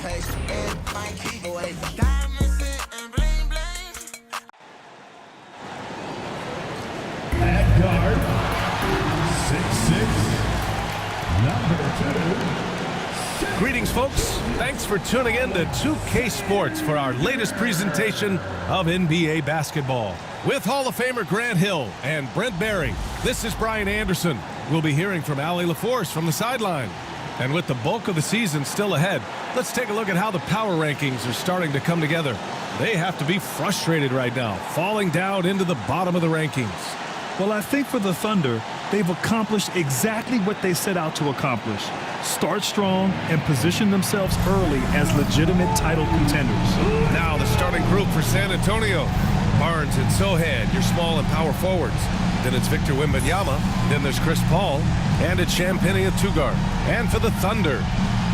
At guard, 6'6", number 2. Greetings, folks. Thanks for tuning in to 2K Sports for our latest presentation of NBA basketball. With Hall of Famer Grant Hill and Brent Barry, this is Brian Anderson. We'll be hearing from Allie LaForce from the sideline. And with the bulk of the season still ahead, let's take a look at how the power rankings are starting to come together. They have to be frustrated right now, falling down into the bottom of the rankings. Well, I think for the Thunder, they've accomplished exactly what they set out to accomplish. Start strong and position themselves early as legitimate title contenders. Now the starting group for San Antonio. Barnes and Sohan, your small and power forwards. Then it's Victor Wembanyama. Then there's Chris Paul. And it's Champagnie at two-guard. And for the Thunder,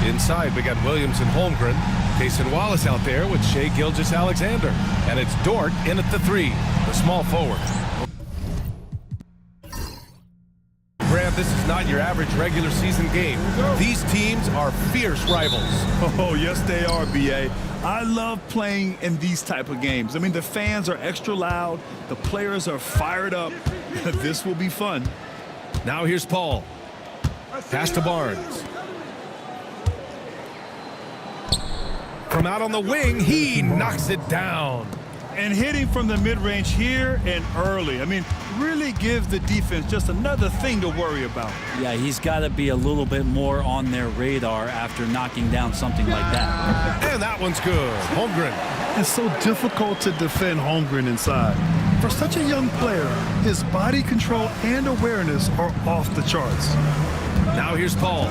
inside we got Williams and Holmgren. Payson Wallace out there with Shai Gilgeous-Alexander. And it's Dort in at the 3, the small forward. Grant, this is not your average regular season game. These teams are fierce rivals. Oh, yes, they are, B.A. I love playing in these type of games. I mean, the fans are extra loud. The players are fired up. This will be fun. Now here's Paul. Pass to Barnes. From out on the wing, he knocks it down. And hitting from the mid-range here and early. I mean, really gives the defense just another thing to worry about. Yeah, he's got to be a little bit more on their radar after knocking down something like that. And that one's good. Holmgren. It's so difficult to defend Holmgren inside. For such a young player, his body control and awareness are off the charts. Now here's Paul.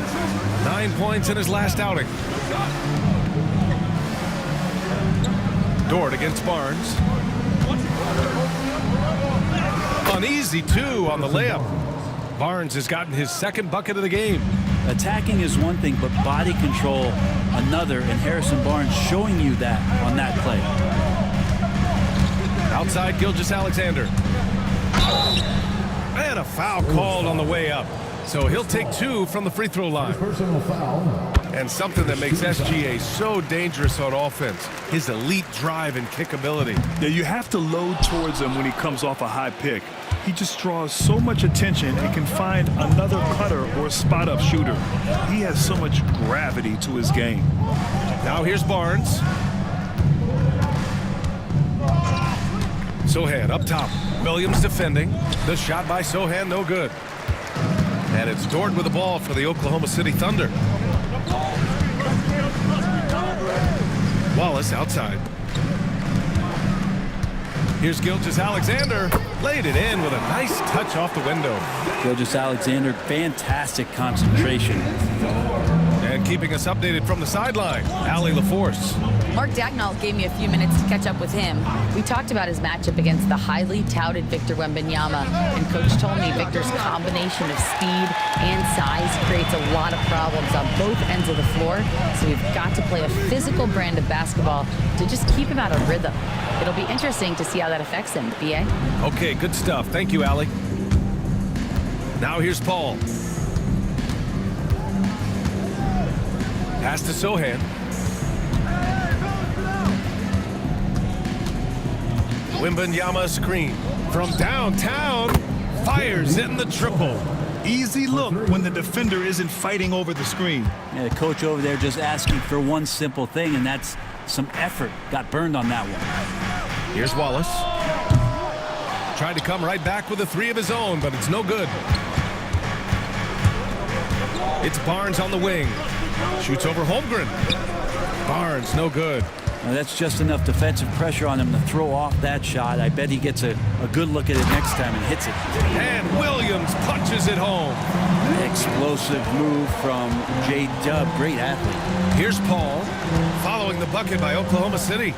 9 points in his last outing. Dort against Barnes. Uneasy, too, on the layup. Barnes has gotten his second bucket of the game. Attacking is one thing, but body control another, and Harrison Barnes showing you that on that play. Outside Gilgeous-Alexander. And a foul called on the way up. So he'll take 2 from the free throw line. Personal foul. And something that makes SGA so dangerous on offense, his elite drive and kickability. Yeah, you have to load towards him when he comes off a high pick. He just draws so much attention and can find another cutter or spot-up shooter. He has so much gravity to his game. Now here's Barnes. Sohan up top. Williams defending. The shot by Sohan, no good. And it's Dort with the ball for the Oklahoma City Thunder. Wallace outside. Here's Gilgeous-Alexander. Laid it in with a nice touch off the window. Gilgeous-Alexander, fantastic concentration. And keeping us updated from the sideline, Allie LaForce. Mark Dagnall gave me a few minutes to catch up with him. We talked about his matchup against the highly touted Victor Wembanyama, and Coach told me Victor's combination of speed and size creates a lot of problems on both ends of the floor, so we've got to play a physical brand of basketball to just keep him out of rhythm. It'll be interesting to see how that affects him, B.A. Okay, good stuff. Thank you, Allie. Now here's Paul. Pass to Sohan. Wembanyama screen from downtown, fires it in the triple. Easy look when the defender isn't fighting over the screen. Yeah, the coach over there just asking for one simple thing, and that's some effort. Got burned on that one. Here's Wallace. Tried to come right back with a 3 of his own, but it's no good. It's Barnes on the wing. Shoots over Holmgren. Barnes, no good. Now that's just enough defensive pressure on him to throw off that shot. I bet he gets a good look at it next time and hits it. And Williams punches it home. Explosive move from J-Dub. Great athlete. Here's Paul, following the bucket by Oklahoma City.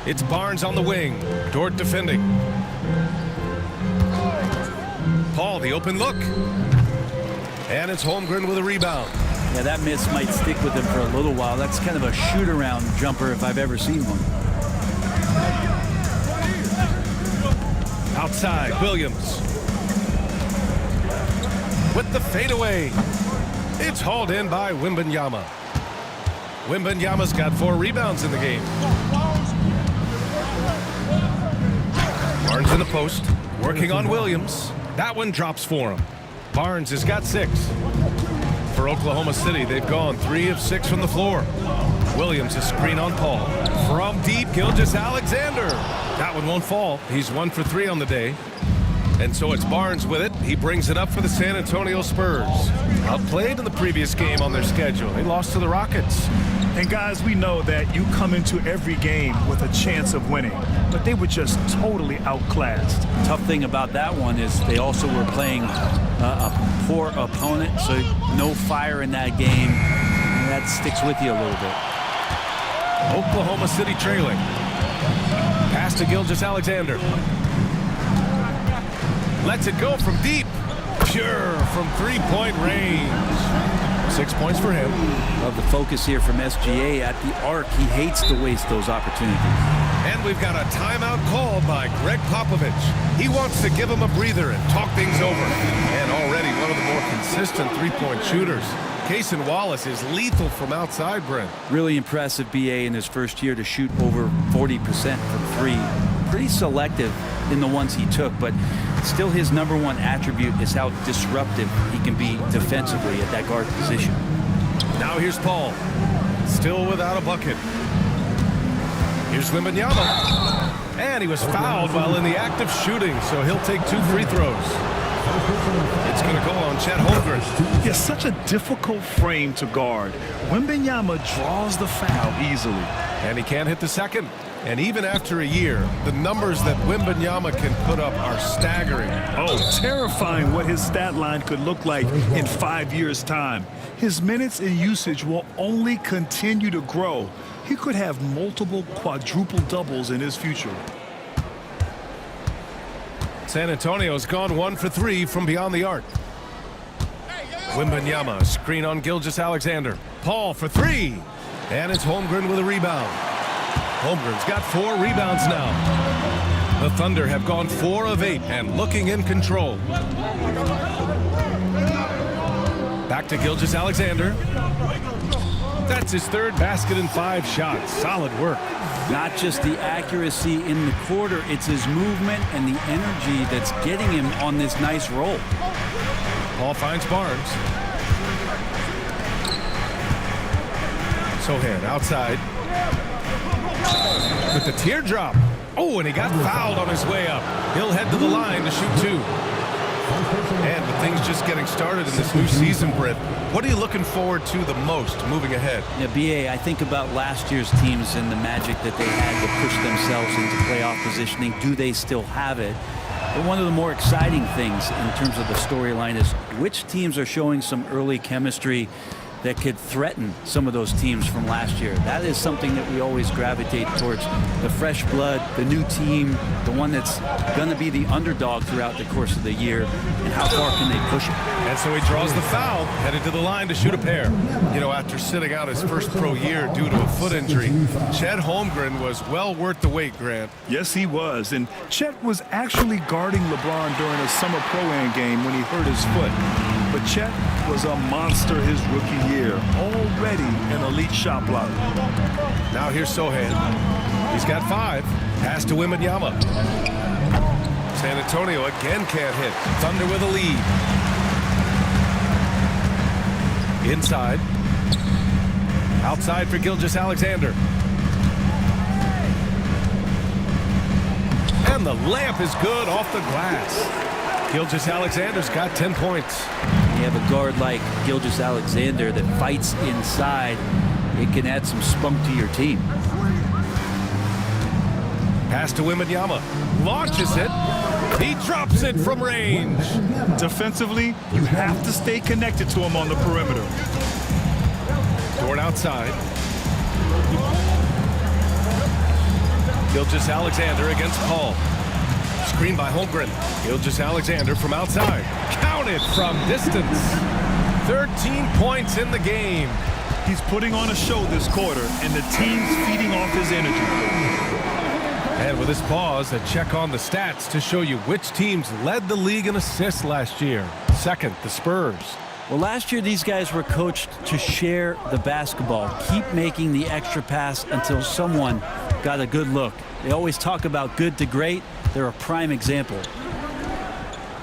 It's Barnes on the wing. Dort defending. Paul, the open look. And it's Holmgren with a rebound. Yeah, that miss might stick with him for a little while. That's kind of a shoot-around jumper if I've ever seen one. Outside, Williams. With the fadeaway. It's hauled in by Wembanyama. Wembanyama's got 4 rebounds in the game. Barnes in the post, working on Williams. That one drops for him. Barnes has got 6. For Oklahoma City, they've gone 3 of 6 from the floor. Williams a screen on Paul. From deep, Gilgeous-Alexander. That one won't fall. He's 1 for 3 on the day. And so it's Barnes with it. He brings it up for the San Antonio Spurs. Outplayed in the previous game on their schedule. They lost to the Rockets. And guys, we know that you come into every game with a chance of winning, but they were just totally outclassed. Tough thing about that one is they also were playing a poor opponent, so no fire in that game. And that sticks with you a little bit. Oklahoma City trailing. Pass to Gilgeous-Alexander. Lets it go from deep. Pure from 3-point range. 6 points for him. Love the focus here from SGA at the arc. He hates to waste those opportunities. And we've got a timeout called by Greg Popovich. He wants to give him a breather and talk things over. And already one of the more consistent 3-point shooters. Cason Wallace is lethal from outside, Brent. Really impressive BA in his first year to shoot over 40% from 3. Pretty selective in the ones he took, but still his #1 attribute is how disruptive he can be defensively at that guard position. Now here's Paul. Still without a bucket. Here's Wembanyama. And he was fouled while in the act of shooting, so he'll take 2 free throws. It's going to go on Chet Holmgren. It's such a difficult frame to guard. Wembanyama draws the foul easily. And he can't hit the second. And even after a year, the numbers that Wembanyama can put up are staggering. Oh, terrifying what his stat line could look like in 5 years' time. His minutes and usage will only continue to grow. He could have multiple quadruple doubles in his future. San Antonio's gone 1 for 3 from beyond the arc. Wembanyama, screen on Gilgeous-Alexander. Paul for 3. And it's Holmgren with a rebound. Holmgren's got 4 rebounds now. The Thunder have gone 4 of 8 and looking in control. Back to Gilgeous-Alexander. That's his 3rd basket in 5 shots. Solid work. Not just the accuracy in the quarter, it's his movement and the energy that's getting him on this nice roll. Paul finds Barnes. Sohan outside. With the teardrop. Oh, and he got fouled on his way up. He'll head to the line to shoot 2. And with things just getting started in this new season, Britt, what are you looking forward to the most moving ahead? Yeah, BA, I think about last year's teams and the magic that they had to push themselves into playoff positioning. Do they still have it? But one of the more exciting things in terms of the storyline is which teams are showing some early chemistry that could threaten some of those teams from last year. That is something that we always gravitate towards. The fresh blood, the new team, the one that's going to be the underdog throughout the course of the year, and how far can they push it? And so he draws the foul, headed to the line to shoot a pair. You know, after sitting out his first pro year due to a foot injury, Chet Holmgren was well worth the wait, Grant. Yes, he was. And Chet was actually guarding LeBron during a summer pro-am game when he hurt his foot. But Chet was a monster his rookie year, already an elite shot blocker. Now here's Sohan. He's got 5. Pass to Wembanyama. San Antonio again can't hit. Thunder with a lead. Inside. Outside for Gilgeous-Alexander. And the layup is good off the glass. Gilgeous-Alexander's got 10 points. You have a guard like Gilgeous-Alexander that fights inside. It can add some spunk to your team. Pass to Wembanyama. Launches it. He drops it from range. Defensively, you have to stay connected to him on the perimeter. Dort outside. Gilgeous-Alexander against Paul. Screen by Holmgren. Gilgeous-Alexander from outside. Counted from distance. 13 points in the game. He's putting on a show this quarter, and the team's feeding off his energy. And with this pause, a check on the stats to show you which teams led the league in assists last year. Second, the Spurs. Well, last year these guys were coached to share the basketball, keep making the extra pass until someone got a good look. They always talk about good to great. They're a prime example.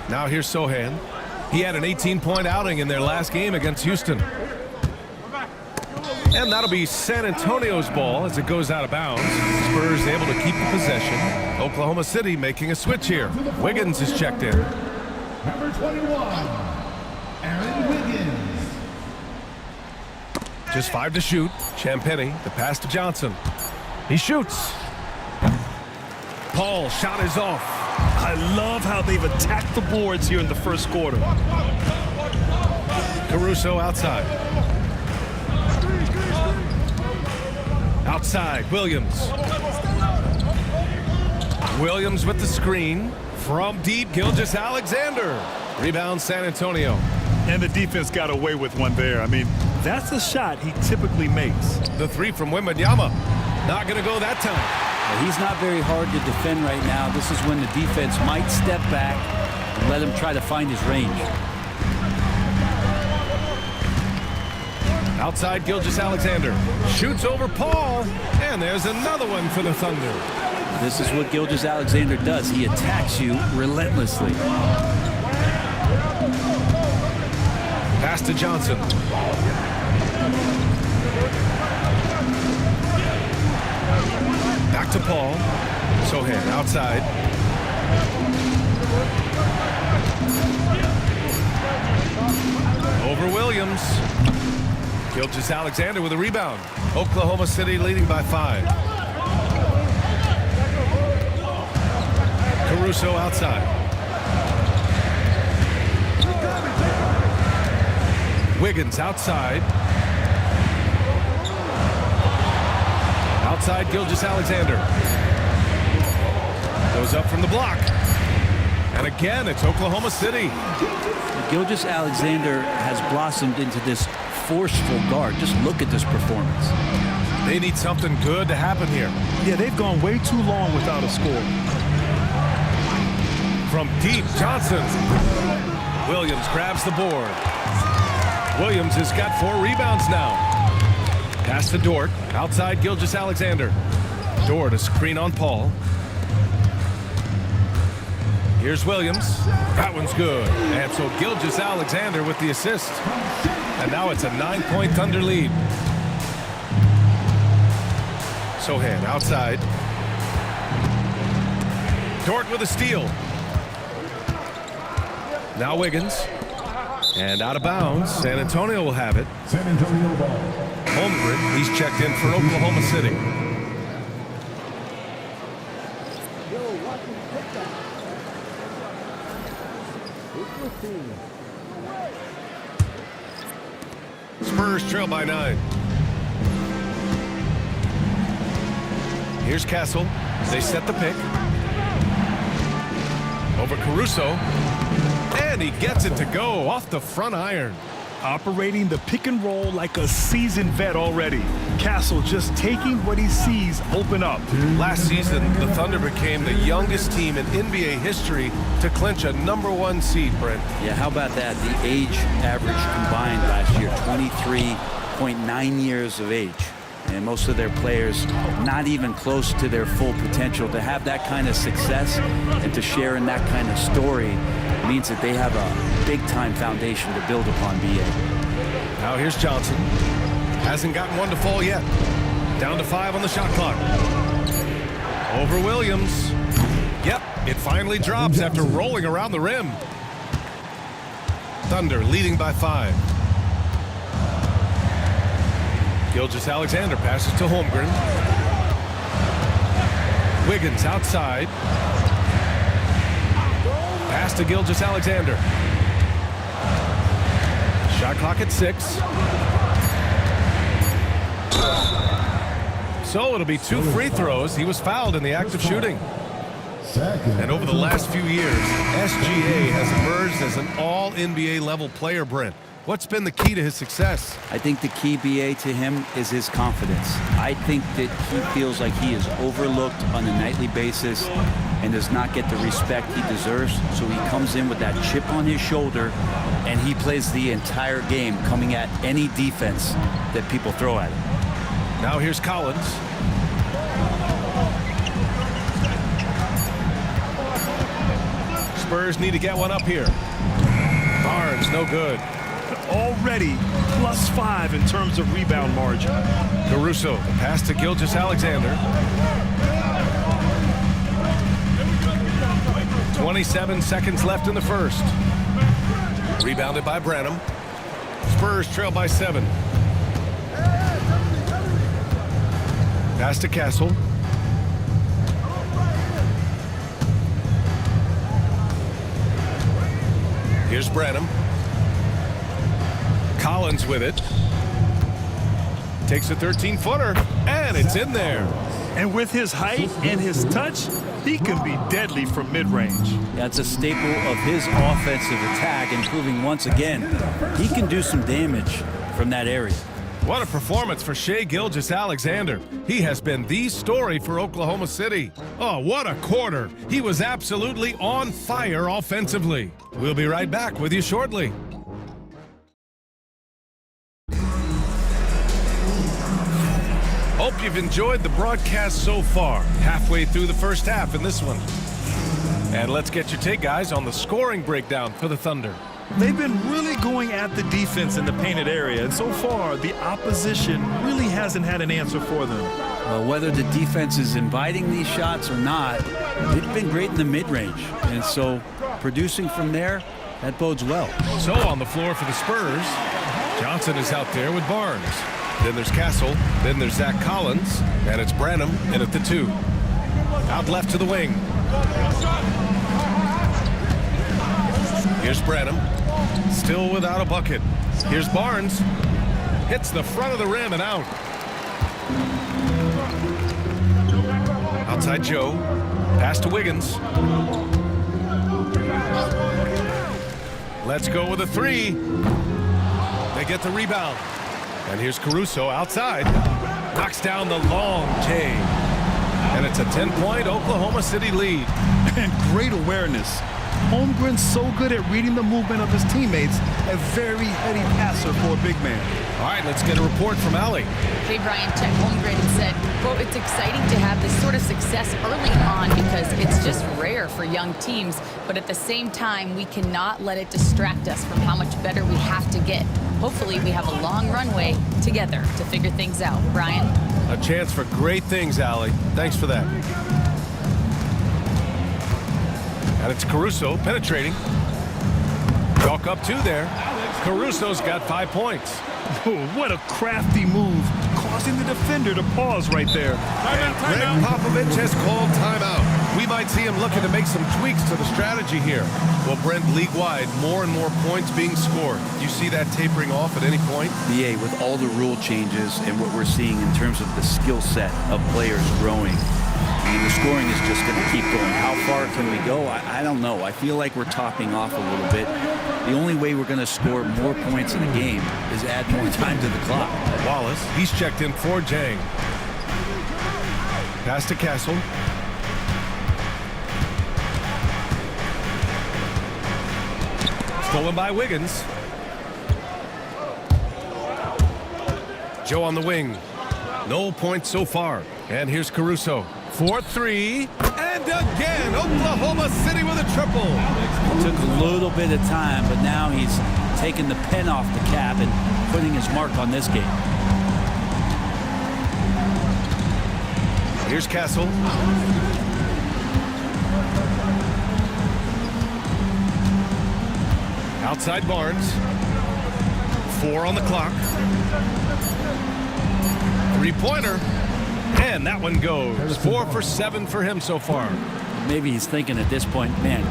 Now here's Sohan. He had an 18-point outing in their last game against Houston. And that'll be San Antonio's ball as it goes out of bounds. Spurs able to keep the possession. Oklahoma City making a switch here. Wiggins is checked in. Number 21, Aaron Wiggins. Just 5 to shoot. Champagny, the pass to Johnson. He shoots. Paul, shot is off. I love how they've attacked the boards here in the first quarter. Caruso outside. Outside, Williams. Williams with the screen. From deep, Gilgeous-Alexander. Rebound, San Antonio. And the defense got away with one there. I mean, that's a shot he typically makes. The three from Wembanyama. Not going to go that time. He's not very hard to defend right now. This is when the defense might step back and let him try to find his range. Outside, Gilgeous-Alexander. Shoots over Paul. And there's another one for the Thunder. This is what Gilgeous-Alexander does. He attacks you relentlessly. Pass to Johnson. Back to Paul. Sohan outside. Over Williams. Gilgeous-Alexander with a rebound. Oklahoma City leading by 5. Caruso outside. Wiggins outside. Outside, Gilgeous-Alexander. Goes up from the block. And again, it's Oklahoma City. Gilgeous-Alexander has blossomed into this forceful guard. Just look at this performance. They need something good to happen here. Yeah, they've gone way too long without a score. From deep, Johnson. Williams grabs the board. Williams has got 4 rebounds now. Pass to Dort. Outside, Gilgeous-Alexander. Dort a screen on Paul. Here's Williams. That one's good. And so Gilgeous-Alexander with the assist. And now it's a 9-point Thunder lead. Sohan outside. Dort with a steal. Now Wiggins. And out of bounds. San Antonio will have it. San Antonio ball. Holmgren, he's checked in for Oklahoma City. Spurs trail by 9. Here's Castle. They set the pick. Over Caruso. And he gets it to go off the front iron. Operating the pick and roll like a seasoned vet already. Castle just taking what he sees open up. Last season, the Thunder became the youngest team in NBA history to clinch a #1 seed, Brent. Yeah, how about that? The age average combined last year, 23.9 years of age. And most of their players not even close to their full potential. To have that kind of success and to share in that kind of story means that they have a big-time foundation to build upon, BA. Now here's Johnson. Hasn't gotten one to fall yet. Down to 5 on the shot clock. Over Williams. Yep, it finally drops after rolling around the rim. Thunder leading by 5. Gilgeous-Alexander passes to Holmgren. Wiggins outside. Pass to Gilgeous-Alexander. Shot clock at 6. So it'll be 2 free throws. He was fouled in the act of shooting. And over the last few years, SGA has emerged as an all-NBA level player, Brent. What's been the key to his success? I think the key, BA, to him is his confidence. I think that he feels like he is overlooked on a nightly basis and does not get the respect he deserves. So he comes in with that chip on his shoulder, and he plays the entire game coming at any defense that people throw at him. Now here's Collins. Spurs need to get one up here. Barnes, no good. Already +5 in terms of rebound margin. Caruso, the pass to Gilgeous-Alexander. 27 seconds left in the first. Rebounded by Branham. Spurs trail by 7. Pass to Castle. Here's Branham. Collins with it. Takes a 13-footer, and it's in there. And with his height and his touch, he can be deadly from mid-range. That's a staple of his offensive attack, and proving once again he can do some damage from that area. What a performance for Shai Gilgeous-Alexander. He has been the story for Oklahoma City. Oh, what a quarter. He was absolutely on fire offensively. We'll be right back with you shortly. Hope you've enjoyed the broadcast so far. Halfway through the first half in this one. And let's get your take, guys, on the scoring breakdown for the Thunder. They've been really going at the defense in the painted area, and so far the opposition really hasn't had an answer for them. Well, whether the defense is inviting these shots or not, they've been great in the mid-range, and so producing from there, that bodes well. So on the floor for the Spurs, Johnson is out there with Barnes. Then there's Castle, then there's Zach Collins, and it's Branham in at the 2. Out left to the wing. Here's Branham, still without a bucket. Here's Barnes, hits the front of the rim and out. Outside Joe, pass to Wiggins. Let's go with a 3. They get the rebound. And here's Caruso outside, knocks down the long J. And it's a 10-point Oklahoma City lead. And great awareness. Holmgren's so good at reading the movement of his teammates, a very heady passer for a big man. All right, let's get a report from Allie. Hey, Brian, Chet Holmgren said, quote, "It's exciting to have this sort of success early on because it's just rare for young teams, but at the same time, we cannot let it distract us from how much better we have to get. Hopefully, we have a long runway together to figure things out." Brian? A chance for great things, Allie. Thanks for that. And it's Caruso penetrating. Chalk up 2 there. Caruso's got 5 points. Oh, what a crafty move, causing the defender to pause right there. Greg Popovich has called timeout. We might see him looking to make some tweaks to the strategy here. Well, Brent, league-wide, more and more points being scored. Do you see that tapering off at any point? BA, with all the rule changes and what we're seeing in terms of the skill set of players growing, I mean, the scoring is just going to keep going. How far can we go? I don't know. I feel like we're topping off a little bit. The only way we're going to score more points in a game is add more time to the clock. Wallace, he's checked in for Jang. Pass to Castle. Stolen by Wiggins. Joe on the wing. No points so far. And here's Caruso. 4-3. And again, Oklahoma City with a triple. Took a little bit of time, but now he's taking the pen off the cap and putting his mark on this game. Here's Castle. Outside Barnes. 4 on the clock. 3-pointer. And that one goes. 4 for 7 for him so far. Maybe he's thinking at this point, man,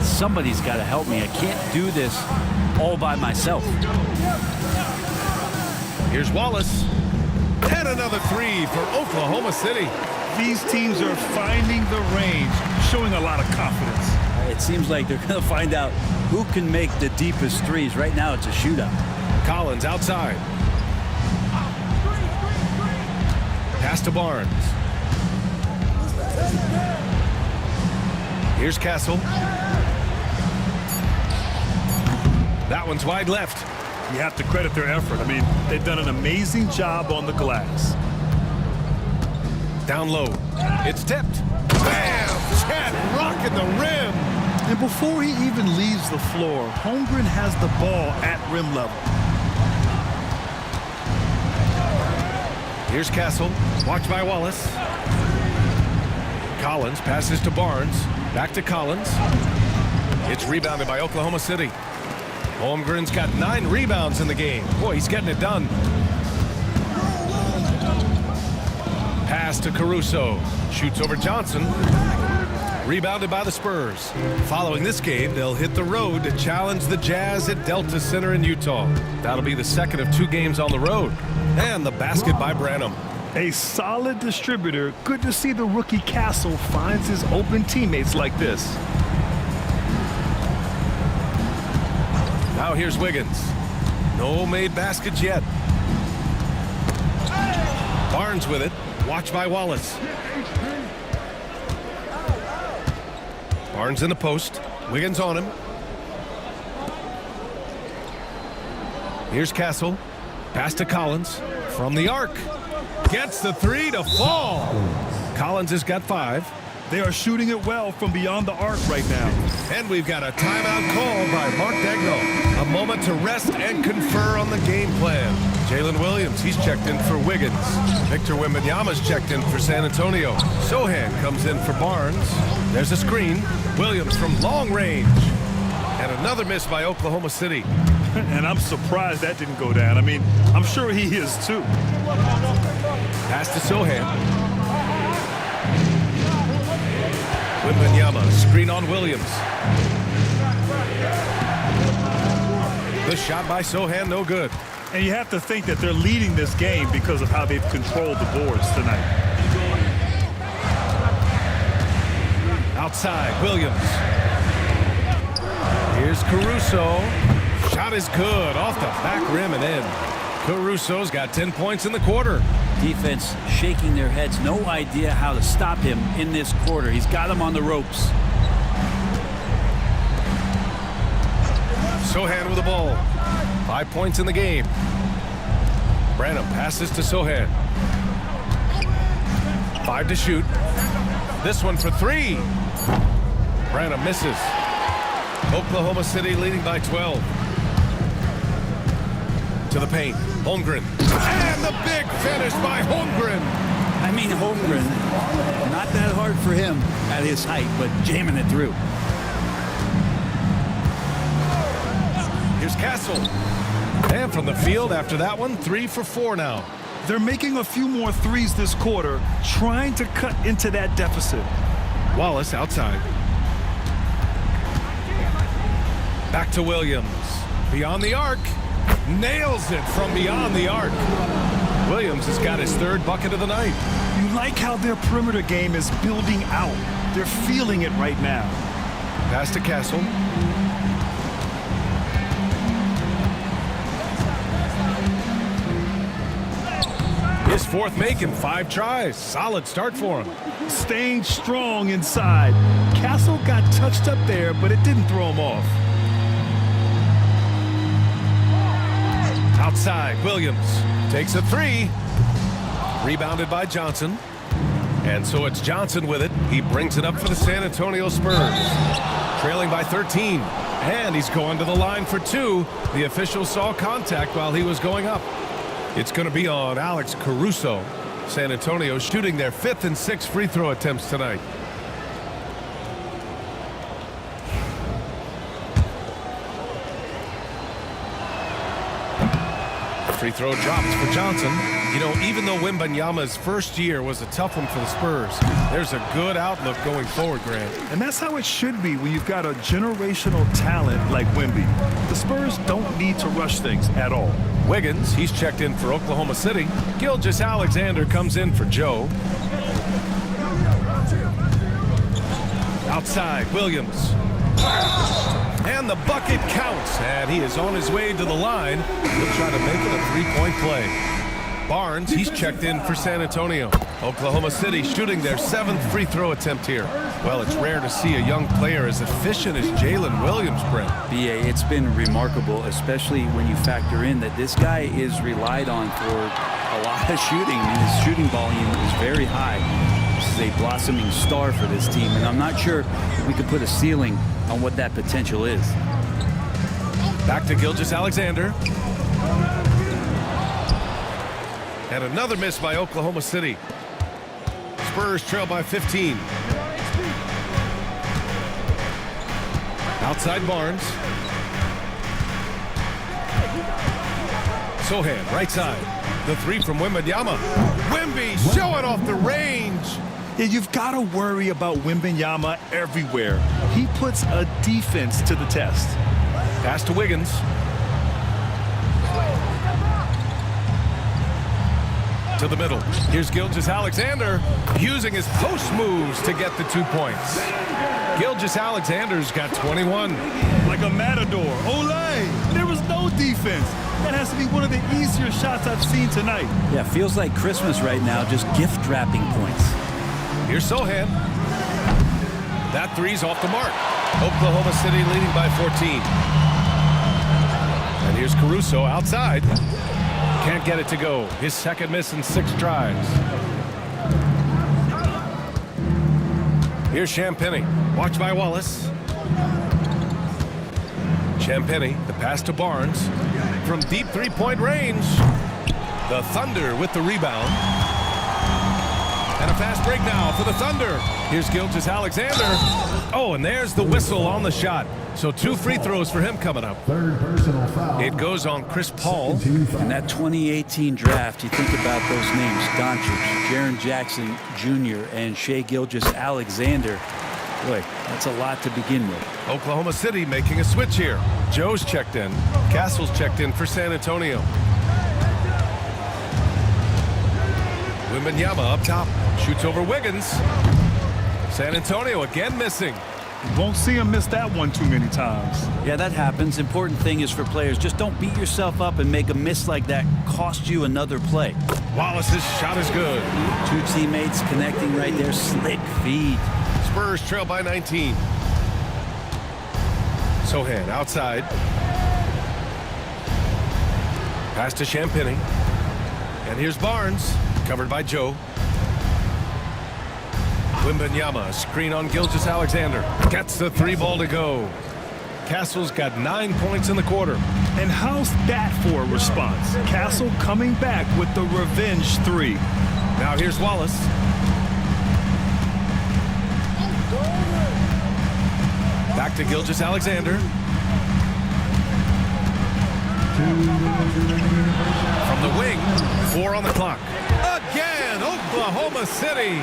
somebody's got to help me. I can't do this all by myself. Here's Wallace. And another 3 for Oklahoma City. These teams are finding the range, showing a lot of confidence. It seems like they're going to find out who can make the deepest threes. Right now, it's a shootout. Collins outside. Pass to Barnes. Here's Castle. That one's wide left. You have to credit their effort. I mean, they've done an amazing job on the glass. Down low. It's tipped. Bam! Chet rocking the rim. And before he even leaves the floor, Holmgren has the ball at rim level. Here's Castle. Blocked by Wallace. Collins passes to Barnes. Back to Collins. It's rebounded by Oklahoma City. Holmgren's got 9 rebounds in the game. Boy, he's getting it done. Pass to Caruso. Shoots over Johnson. Rebounded by the Spurs. Following this game, they'll hit the road to challenge the Jazz at Delta Center in Utah. That'll be the second of 2 games on the road. And the basket by Branham. A solid distributor. Good to see the rookie Castle finds his open teammates like this. Now here's Wiggins. No made baskets yet. Barnes with it. Watched by Wallace. Barnes in the post. Wiggins on him. Here's Castle. Pass to Collins. From the arc. Gets the 3 to fall. Collins has got 5. They are shooting it well from beyond the arc right now. And we've got a timeout call by Mark Daigneault. A moment to rest and confer on the game plan. Jalen Williams, he's checked in for Wiggins. Victor Wembanyama's checked in for San Antonio. Sohan comes in for Barnes. There's a screen. Williams from long range. And another miss by Oklahoma City. And I'm surprised that didn't go down. I mean, I'm sure he is too. Pass to Sohan. Wembanyama, screen on Williams. The shot by Sohan, no good. And you have to think that they're leading this game because of how they've controlled the boards tonight. Outside, Williams. Here's Caruso. Shot is good, off the back rim and in. Caruso's got 10 points in the quarter. Defense shaking their heads. No idea how to stop him in this quarter. He's got him on the ropes. Sohan with the ball. 5 points in the game. Branham passes to Sohan. 5 to shoot. This one for 3. Branham misses. Oklahoma City leading by 12. To the paint. Holmgren. And the big finish by Holmgren. I mean, Holmgren, not that hard for him at his height, but jamming it through. Here's Castle. And from the field after that one, 3 for 4 now. They're making a few more threes this quarter, trying to cut into that deficit. Wallace outside. Back to Williams. Beyond the arc. Nails it from beyond the arc. Williams has got his 3rd bucket of the night. You like how their perimeter game is building out. They're feeling it right now. Pass to Castle. His 4th make in 5 tries. Solid start for him. Staying strong inside. Castle got touched up there, but it didn't throw him off. Outside, Williams takes a 3. Rebounded by Johnson. And so it's Johnson with it. He brings it up for the San Antonio Spurs. Trailing by 13. And he's going to the line for 2. The official saw contact while he was going up. It's going to be on Alex Caruso. San Antonio shooting their 5th and 6th free throw attempts tonight. Free throw drops for Johnson. You know, even though Wembanyama's first year was a tough one for the Spurs, there's a good outlook going forward, Grant. And that's how it should be when you've got a generational talent like Wemby. The Spurs don't need to rush things at all. Wiggins, he's checked in for Oklahoma City. Gilgeous-Alexander comes in for Joe. Outside, Williams. And the bucket counts, and he is on his way to the line. He'll try to make it a three-point play. Barnes, he's checked in for San Antonio. Oklahoma City shooting their 7th free throw attempt here. Well, it's rare to see a young player as efficient as Jalen Williams, Brent. BA, it's been remarkable, especially when you factor in that this guy is relied on for a lot of shooting. I mean, his shooting volume is very high. This is a blossoming star for this team, and I'm not sure we could put a ceiling on what that potential is. Back to Gilgeous-Alexander. And another miss by Oklahoma City. Spurs trail by 15. Outside Barnes. Sohan, right side. The three from Wembanyama. Wemby showing off the range. Yeah, you've got to worry about Wembanyama everywhere. He puts a defense to the test. Pass to Wiggins. To the middle. Here's Gilgeous-Alexander using his post moves to get the 2 points. Gilgeous-Alexander's got 21. Like a matador. Olay! There was no defense. That has to be one of the easier shots I've seen tonight. Yeah, feels like Christmas right now, just gift wrapping points. Here's Sohan. That three's off the mark. Oklahoma City leading by 14. And here's Caruso outside. Can't get it to go. His second miss in 6 tries. Here's Champagnie. Watch by Wallace. Champagnie, the pass to Barnes. From deep three-point range. The Thunder with the rebound. And a fast break now for the Thunder. Here's Gilgeous-Alexander. Oh, and there's the whistle on the shot. So 2 free throws for him coming up. Third personal foul. It goes on Chris Paul. In that 2018 draft, you think about those names, Doncic, Jaren Jackson Jr., and Shai Gilgeous-Alexander. Boy, that's a lot to begin with. Oklahoma City making a switch here. Joe's checked in. Castle's checked in for San Antonio. Wembanyama up top. Shoots over Wiggins. San Antonio again missing. Won't see him miss that one too many times. Yeah, that happens. Important thing is for players, just don't beat yourself up and make a miss like that cost you another play. Wallace's shot is good. 2 teammates connecting right there. Slick feed. Spurs trail by 19. Sohan outside. Pass to Champagnie. And here's Barnes. Covered by Joe. Wembanyama, screen on Gilgeous-Alexander. Gets the 3 ball to go. Castle's got 9 points in the quarter. And how's that for a response? Castle coming back with the revenge 3. Now here's Wallace. Back to Gilgeous-Alexander. From the wing, 4 on the clock. Again, Oklahoma City.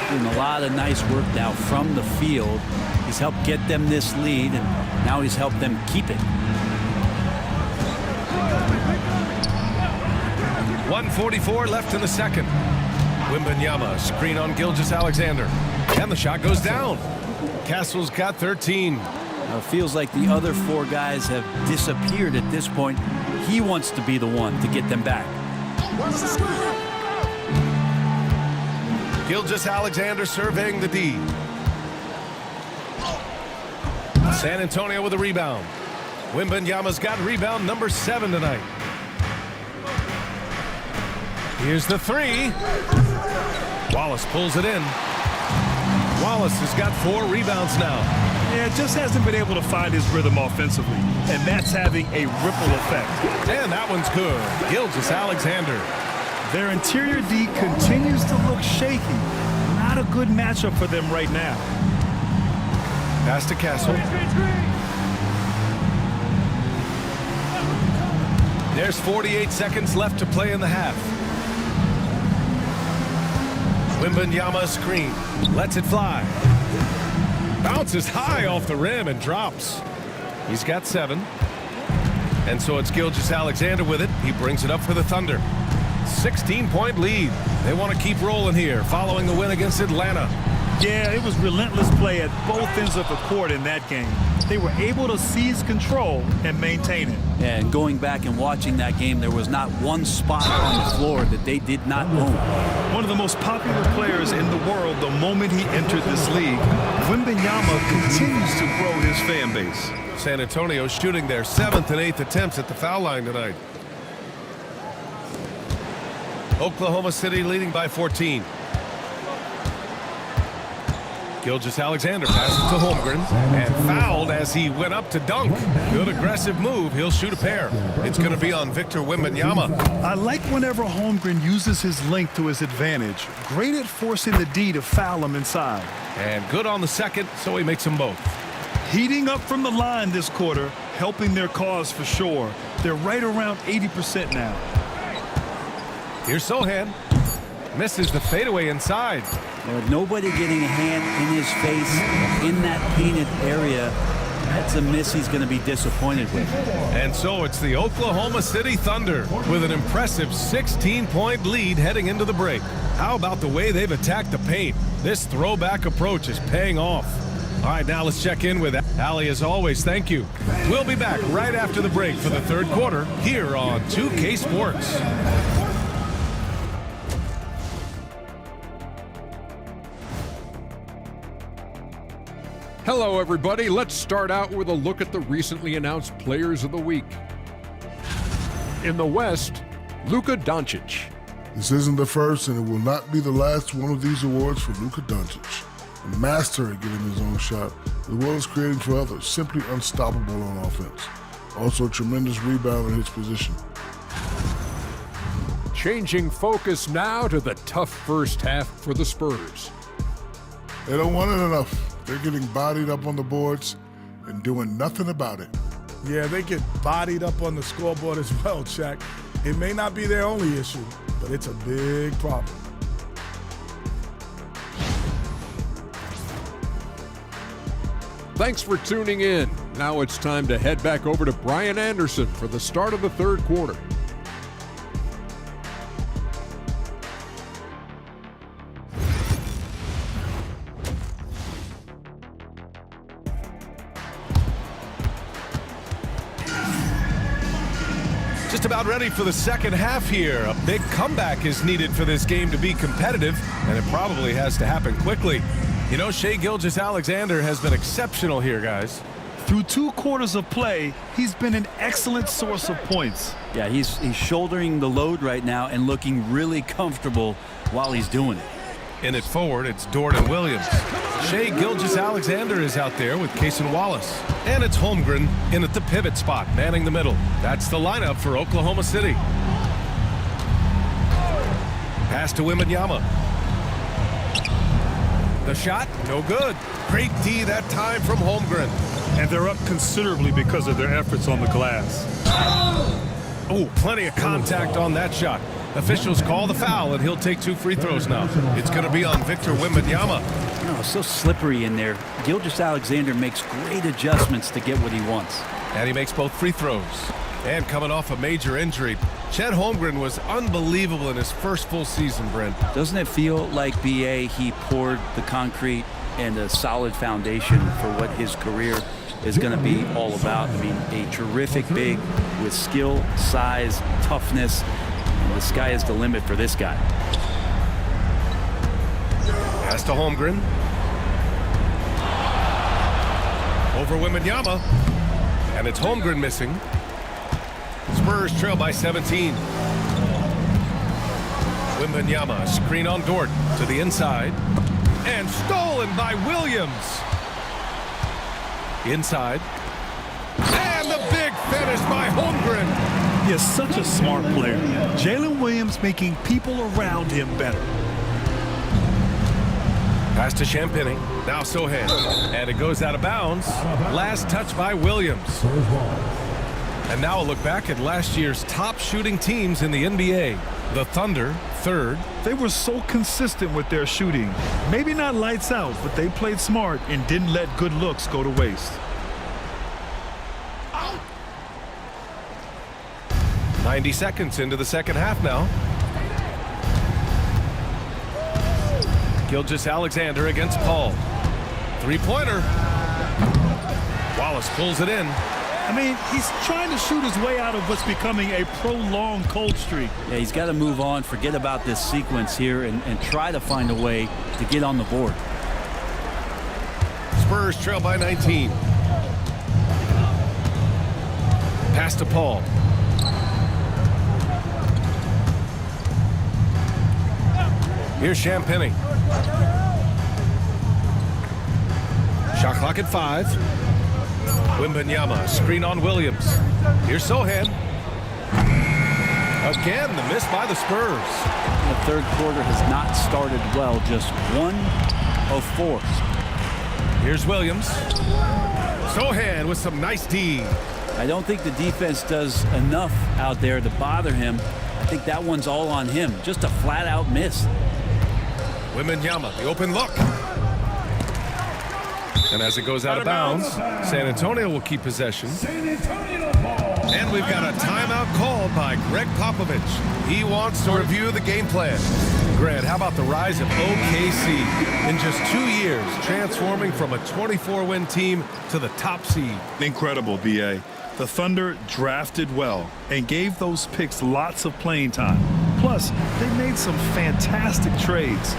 Doing a lot of nice work now from the field. He's helped get them this lead, and now he's helped them keep it. 1:44 left in the second. Wembanyama, screen on Gilgeous-Alexander. And the shot goes down. Castle's got 13. It feels like the other 4 guys have disappeared at this point. He wants to be the one to get them back. Gilgeous-Alexander surveying the D. San Antonio with a rebound. Wembanyama's got rebound number 7 tonight. Here's the 3. Wallace pulls it in. Wallace has got 4 rebounds now. Yeah, just hasn't been able to find his rhythm offensively, and that's having a ripple effect. And that one's good. Gilgeous-Alexander. Their interior D continues to look shaky. Not a good matchup for them right now. Pass to Castle. There's 48 seconds left to play in the half. Wembanyama screen. Lets it fly. Bounces high off the rim and drops. He's got 7. And so it's Gilgeous-Alexander with it. He brings it up for the Thunder. 16-point lead. They want to keep rolling here following the win against Atlanta. Yeah, it was relentless play at both ends of the court in that game. They were able to seize control and maintain it. And going back and watching that game, there was not one spot on the floor that they did not own. One of the most popular players in the world the moment he entered this league, Wembanyama continues to grow his fan base. San Antonio shooting their 7th and 8th attempts at the foul line tonight. Oklahoma City leading by 14. Gilgeous-Alexander passes to Holmgren and fouled as he went up to dunk. Good aggressive move. He'll shoot a pair. It's going to be on Victor Wembanyama. I like whenever Holmgren uses his length to his advantage. Great at forcing the D to foul him inside. And good on the second, so he makes them both. Heating up from the line this quarter, helping their cause for sure. They're right around 80% now. Here's Sohan. Misses the fadeaway inside. With nobody getting a hand in his face in that painted area, that's a miss he's going to be disappointed with. And so it's the Oklahoma City Thunder with an impressive 16-point lead heading into the break. How about the way they've attacked the paint? This throwback approach is paying off. All right, now let's check in with Allie as always. Thank you. We'll be back right after the break for the third quarter here on 2K Sports. Hello, everybody. Let's start out with a look at the recently announced Players of the Week. In the West, Luka Doncic. This isn't the first, and it will not be the last one of these awards for Luka Doncic. A master at getting his own shot, as well as creating for others. Simply unstoppable on offense. Also a tremendous rebounder in his position. Changing focus now to the tough first half for the Spurs. They don't want it enough. They're getting bodied up on the boards and doing nothing about it. Yeah, they get bodied up on the scoreboard as well, Shaq. It may not be their only issue, but it's a big problem. Thanks for tuning in. Now it's time to head back over to Brian Anderson for the start of the third quarter. Just about ready for the second half here. A big comeback is needed for this game to be competitive, and it probably has to happen quickly. You know, Shai Gilgeous-Alexander has been exceptional here, guys. Through 2 quarters of play, he's been an excellent source of points. Yeah, he's shouldering the load right now and looking really comfortable while he's doing it. In it forward, it's Dort and Williams. Shai Gilgeous-Alexander is out there with Cason Wallace. And it's Holmgren in at the pivot spot, manning the middle. That's the lineup for Oklahoma City. Pass to Wembanyama. The shot, no good. Great D that time from Holmgren. And they're up considerably because of their efforts on the glass. Oh, plenty of contact on that shot. Officials call the foul, and he'll take 2 free throws now. It's going to be on Victor Wembanyama. Oh, it's so slippery in there. Gilgeous-Alexander makes great adjustments to get what he wants. And he makes both free throws. And coming off a major injury, Chet Holmgren was unbelievable in his first full season, Brent. Doesn't it feel like, B.A., he poured the concrete and a solid foundation for what his career is going to be all about? I mean, a terrific big with skill, size, toughness. The sky is the limit for this guy. Pass to Holmgren. Over Wembanyama. And it's Holmgren missing. Spurs trail by 17. Wembanyama, screen on Dort to the inside. And stolen by Williams. Inside. And the big finish by Holmgren. He is such a smart player. Jalen Williams making people around him better. Pass to Champagny. Now Sohan. And it goes out of bounds. Last touch by Williams. And now a look back at last year's top shooting teams in the NBA. The Thunder, 3rd. They were so consistent with their shooting. Maybe not lights out, but they played smart and didn't let good looks go to waste. 90 seconds into the second half now. Gilgeous-Alexander against Paul. Three-pointer. Wallace pulls it in. I mean, he's trying to shoot his way out of what's becoming a prolonged cold streak. Yeah, he's got to move on, forget about this sequence here, and try to find a way to get on the board. Spurs trail by 19. Pass to Paul. Here's Champagny. Shot clock at 5. Wembanyama, screen on Williams. Here's Sohan. Again, the miss by the Spurs. The third quarter has not started well, just 1 of 4. Here's Williams. Sohan with some nice D. I don't think the defense does enough out there to bother him. I think that one's all on him. Just a flat-out miss. Wembanyama, the open look. And as it goes out of bounds, San Antonio will keep possession. And we've got a timeout called by Greg Popovich. He wants to review the game plan. Grant, how about the rise of OKC? In just 2 years, transforming from a 24-win team to the top seed. Incredible, B.A. The Thunder drafted well and gave those picks lots of playing time. Plus, they made some fantastic trades.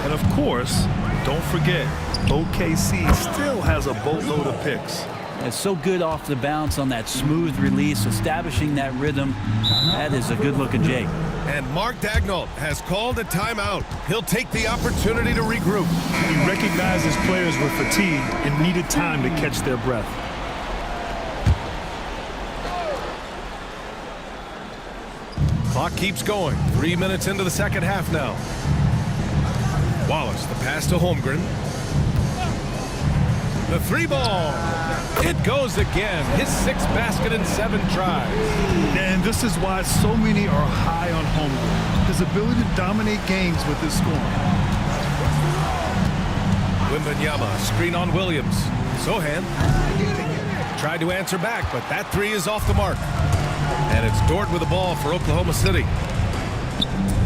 And of course, don't forget, OKC still has a boatload of picks. It's so good off the bounce on that smooth release, establishing that rhythm. That is a good-looking Jay. And Mark Daigneault has called a timeout. He'll take the opportunity to regroup. He recognized his players were fatigued and needed time to catch their breath. Clock keeps going. 3 minutes into the second half now. Wallace, the pass to Holmgren. The three ball. It goes again. His 6th basket in 7 tries. And this is why so many are high on Holmgren. His ability to dominate games with his scoring. Wembanyama, screen on Williams. Sohan tried to answer back, but that 3 is off the mark. And it's Dort with the ball for Oklahoma City.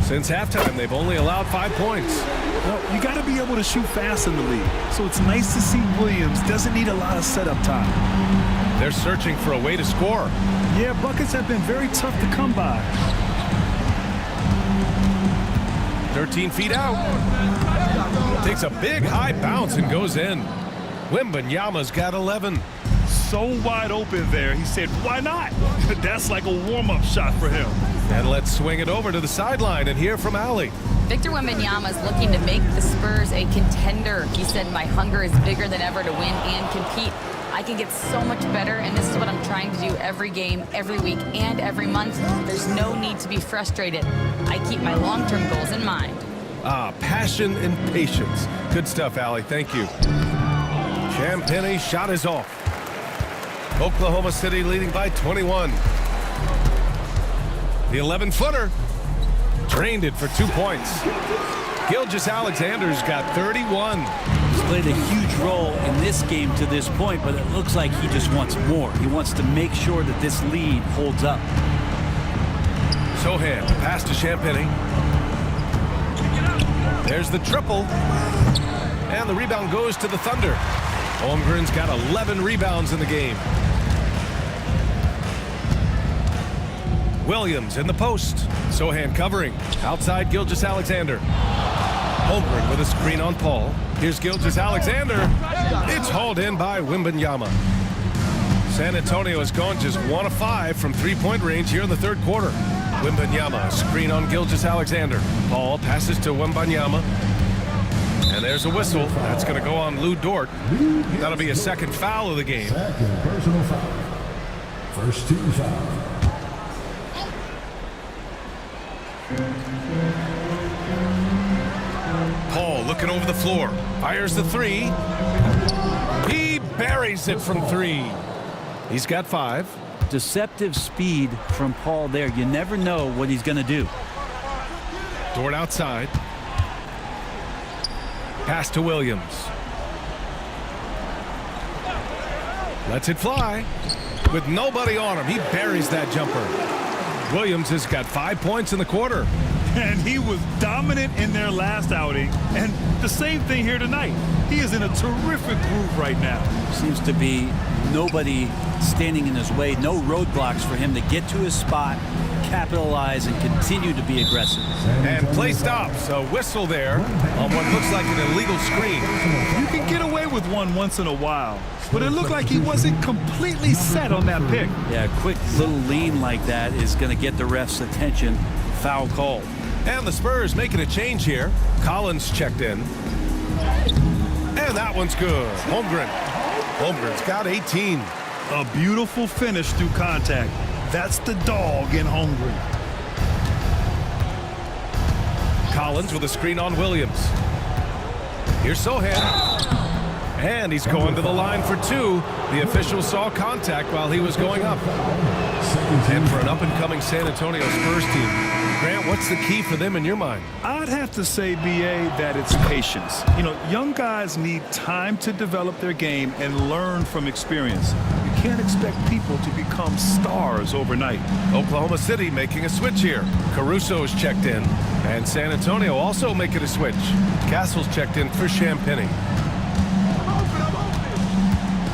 Since halftime, they've only allowed 5 points. Well, you got to be able to shoot fast in the league. So it's nice to see Williams doesn't need a lot of setup time. They're searching for a way to score. Yeah, buckets have been very tough to come by. 13 feet out. Takes a big high bounce and goes in. Wembanyama's got 11. So wide open there. He said, why not? That's like a warm-up shot for him. And let's swing it over to the sideline and hear from Allie. Victor Wembanyama is looking to make the Spurs a contender. He said, my hunger is bigger than ever to win and compete. I can get so much better, and this is what I'm trying to do every game, every week, and every month. There's no need to be frustrated. I keep my long-term goals in mind. Passion and patience. Good stuff, Allie. Thank you. Champagny shot is off. Oklahoma City leading by 21. The 11-footer drained it for 2 points. Gilgeous-Alexander's got 31. He's played a huge role in this game to this point, but it looks like he just wants more. He wants to make sure that this lead holds up. Sohan, pass to Champagny. There's the triple. And the rebound goes to the Thunder. Holmgren's got 11 rebounds in the game. Williams in the post. Sohan covering. Outside Gilgeous-Alexander. Holmgren with a screen on Paul. Here's Gilgeous-Alexander. It's hauled in by Wembanyama. San Antonio has gone just 1 of 5 from 3-point range here in the third quarter. Wembanyama, screen on Gilgeous-Alexander. Paul passes to Wembanyama. And there's a whistle. That's going to go on Lou Dort. That'll be a second foul of the game. Second personal foul. First team foul. Paul looking over the floor. Fires the 3. He buries it from 3. He's got 5. Deceptive speed from Paul there. You never know what he's going to do. Dort outside. Pass to Williams. Lets it fly. With nobody on him, he buries that jumper. Williams has got 5 points in the quarter. And he was dominant in their last outing. And the same thing here tonight. He is in a terrific groove right now. Seems to be nobody standing in his way, no roadblocks for him to get to his spot, capitalize, and continue to be aggressive. And play stops. A whistle there on what looks like an illegal screen. You can get away with one once in a while, but it looked like he wasn't completely set on that pick. Yeah, a quick little lean like that is going to get the ref's attention. Foul call. And the Spurs making a change here. Collins checked in. And that one's good. Holmgren's got 18. A beautiful finish through contact. That's the dog in Holmgren. Collins with a screen on Williams. Here's Sohan. And he's going to the line for two. The official saw contact while he was going up. And for an up-and-coming San Antonio Spurs team, Grant, what's the key for them in your mind? I'd have to say, B.A., that it's patience. You know, young guys need time to develop their game and learn from experience. You can't expect people to become stars overnight. Oklahoma City making a switch here. Caruso's checked in. And San Antonio also making a switch. Castle's checked in for Champagny.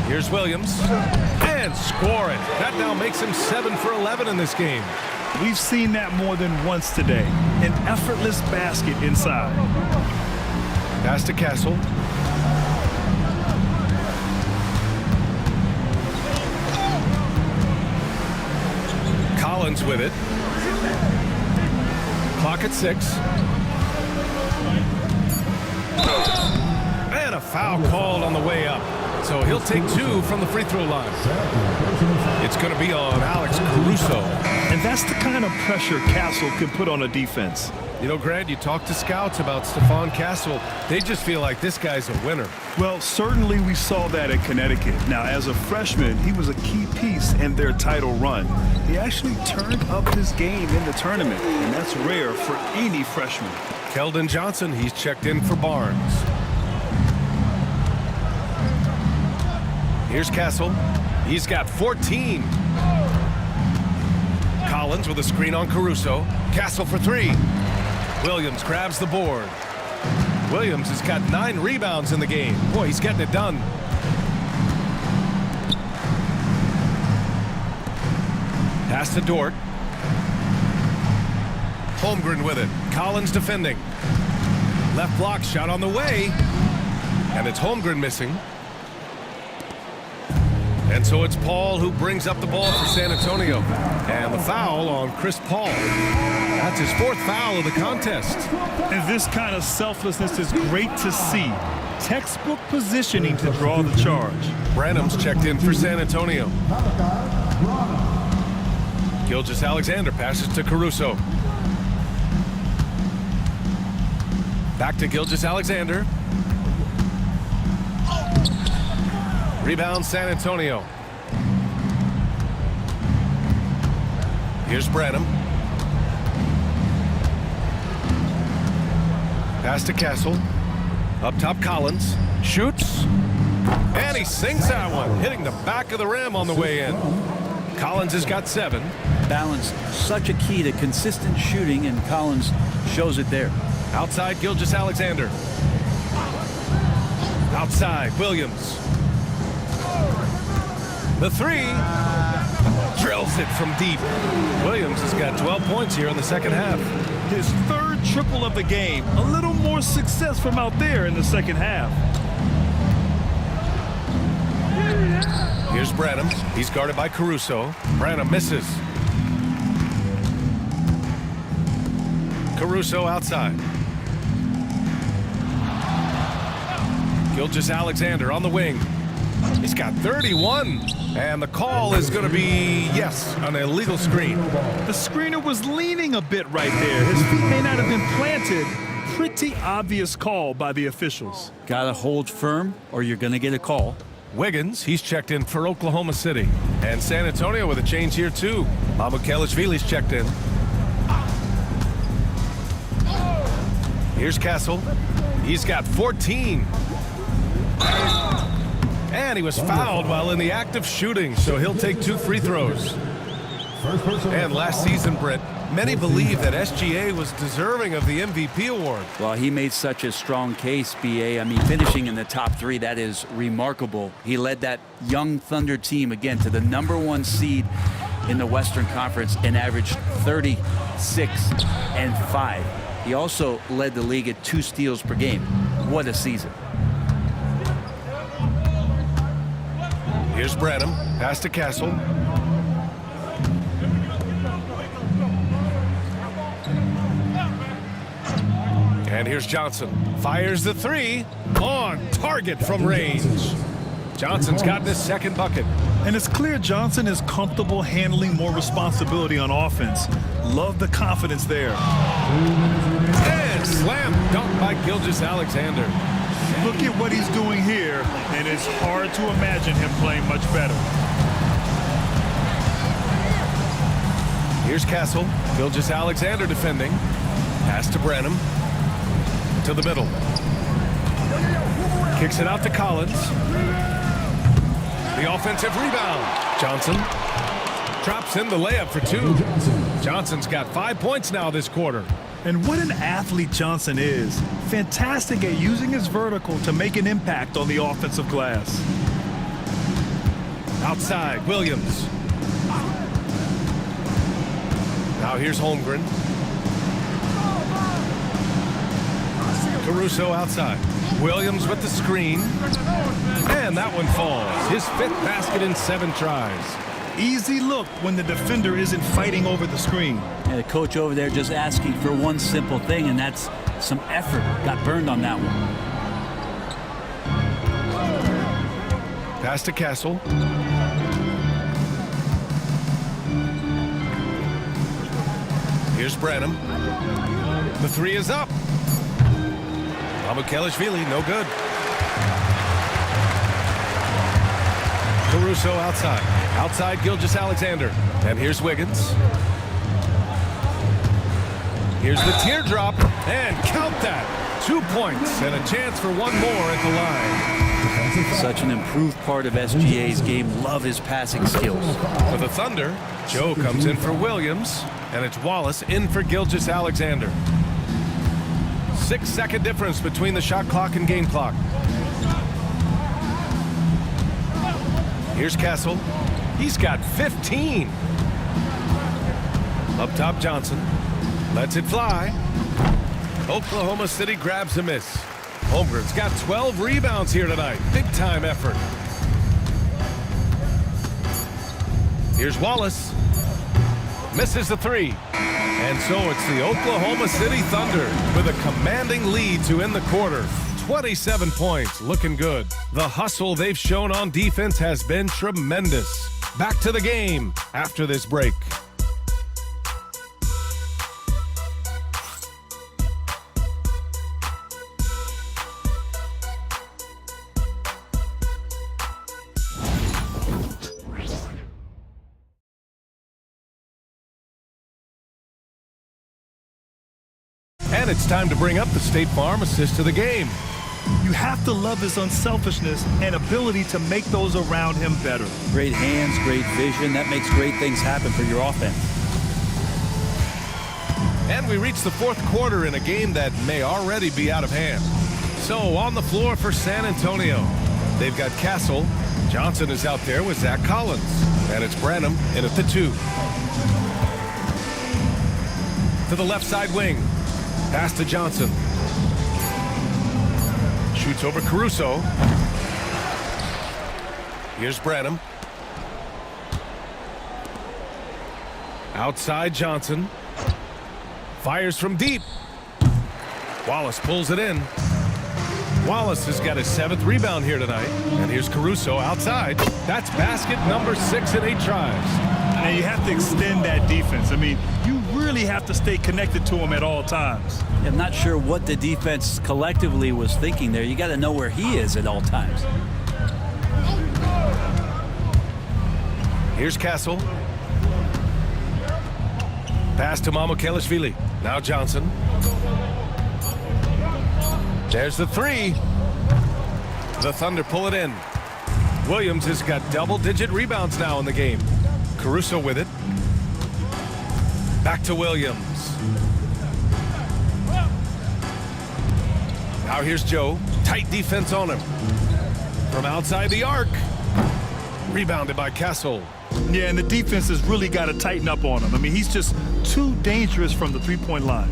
Here's Williams. And score it. That now makes him 7 for 11 in this game. We've seen that more than once today. An effortless basket inside. Pass to Castle. Collins with it. Clock at 6. And a foul called on the way up. So he'll take 2 from the free throw line. It's going to be on Alex Caruso. And that's the kind of pressure Castle can put on a defense. You know, Grant, you talk to scouts about Stephon Castle. They just feel like this guy's a winner. Well, certainly we saw that in Connecticut. Now, as a freshman, he was a key piece in their title run. He actually turned up his game in the tournament, and that's rare for any freshman. Keldon Johnson, he's checked in for Barnes. Here's Castle. He's got 14. Collins with a screen on Caruso. Castle for 3. Williams grabs the board. Williams has got 9 rebounds in the game. Boy, he's getting it done. Pass to Dort. Holmgren with it. Collins defending. Left block shot on the way. And it's Holmgren missing. And so it's Paul who brings up the ball for San Antonio. And the foul on Chris Paul. That's his 4th foul of the contest. And this kind of selflessness is great to see. Textbook positioning to draw the charge. Branham's checked in for San Antonio. Gilgeous-Alexander passes to Caruso. Back to Gilgeous-Alexander. Rebound San Antonio. Here's Branham. Pass to Castle. Up top Collins. Shoots. And he sinks that one, hitting the back of the rim on the way in. Collins has got 7. Balance, such a key to consistent shooting, and Collins shows it there. Outside Gilgeous-Alexander. Outside Williams. The 3 drills it from deep. Williams has got 12 points here in the second half. His 3rd triple of the game. A little more success from out there in the second half. Here's Branham. He's guarded by Caruso. Branham misses. Caruso outside. Gilgeous-Alexander on the wing. He's got 31. And the call is going to be, yes, an illegal screen. The screener was leaning a bit right there. His feet may not have been planted. Pretty obvious call by the officials. Got to hold firm or you're going to get a call. Wiggins, he's checked in for Oklahoma City. And San Antonio with a change here, too. Mamukelashvili's checked in. Here's Castle. He's got 14. And he was fouled while in the act of shooting, so he'll take 2 free throws. And last season, Britt, Many believe that SGA was deserving of the MVP award. Well, he made such a strong case, BA. I mean, finishing in the top 3, that is remarkable. He led that young Thunder team, again, to the #1 seed in the Western Conference and averaged 36 and 5. He also led the league at 2 steals per game. What a season. Here's Branham, pass to Castle. And here's Johnson. Fires the 3. On target from range. Johnson's gotten his 2nd bucket. And it's clear Johnson is comfortable handling more responsibility on offense. Love the confidence there. And slam dunk by Gilgeous-Alexander. Look at what he's doing here, and it's hard to imagine him playing much better. Here's Castle. Gilgeous-Alexander defending. Pass to Branham. To the middle. Kicks it out to Collins. The offensive rebound. Johnson drops in the layup for 2. Johnson's got 5 points now this quarter. And what an athlete Johnson is. Fantastic at using his vertical to make an impact on the offensive glass. Outside, Williams. Now here's Holmgren. Caruso outside. Williams with the screen. And that one falls. His 5th basket in 7 tries. Easy look when the defender isn't fighting over the screen. And the coach over there just asking for one simple thing, and that's some effort. Got burned on that one. Pass to Castle. Here's Branham. The 3 is up. Mamukelashvili, no good. Caruso outside. Outside Gilgeous-Alexander. And here's Wiggins. Here's the teardrop. And count that. 2 points and a chance for 1 more at the line. Such an improved part of SGA's game. Love his passing skills. For the Thunder, Joe comes in for Williams. And it's Wallace in for Gilgeous-Alexander. 6-second difference between the shot clock and game clock. Here's Castle. He's got 15. Up top, Johnson. Lets it fly. Oklahoma City grabs a miss. Holmgren's got 12 rebounds here tonight. Big time effort. Here's Wallace. Misses the 3. And so it's the Oklahoma City Thunder with a commanding lead to end the quarter. 27 points, looking good. The hustle they've shown on defense has been tremendous. Back to the game after this break. And it's time to bring up the State Farm assist to the game. You have to love his unselfishness and ability to make those around him better. Great hands, great vision. That makes great things happen for your offense. And we reach the 4th quarter in a game that may already be out of hand. So on the floor for San Antonio, they've got Castle. Johnson is out there with Zach Collins. And it's Branham in at the 2. To the left side wing. Pass to Johnson. Shoots over Caruso. Here's Branham. Outside Johnson. Fires from deep. Wallace pulls it in. Wallace has got his 7th rebound here tonight. And here's Caruso outside. That's basket number 6 in 8 tries. Now you have to extend that defense. I mean, you really have to stay connected to him at all times. I'm not sure what the defense collectively was thinking there. You got to know where he is at all times. Here's Castle. Pass to Mamukelashvili. Now Johnson. There's the 3. The Thunder pull it in. Williams has got double-digit rebounds now in the game. Caruso with it. Back to Williams. Now here's Joe. Tight defense on him. From outside the arc. Rebounded by Castle. Yeah, and the defense has really got to tighten up on him. I mean, he's just too dangerous from the three-point line.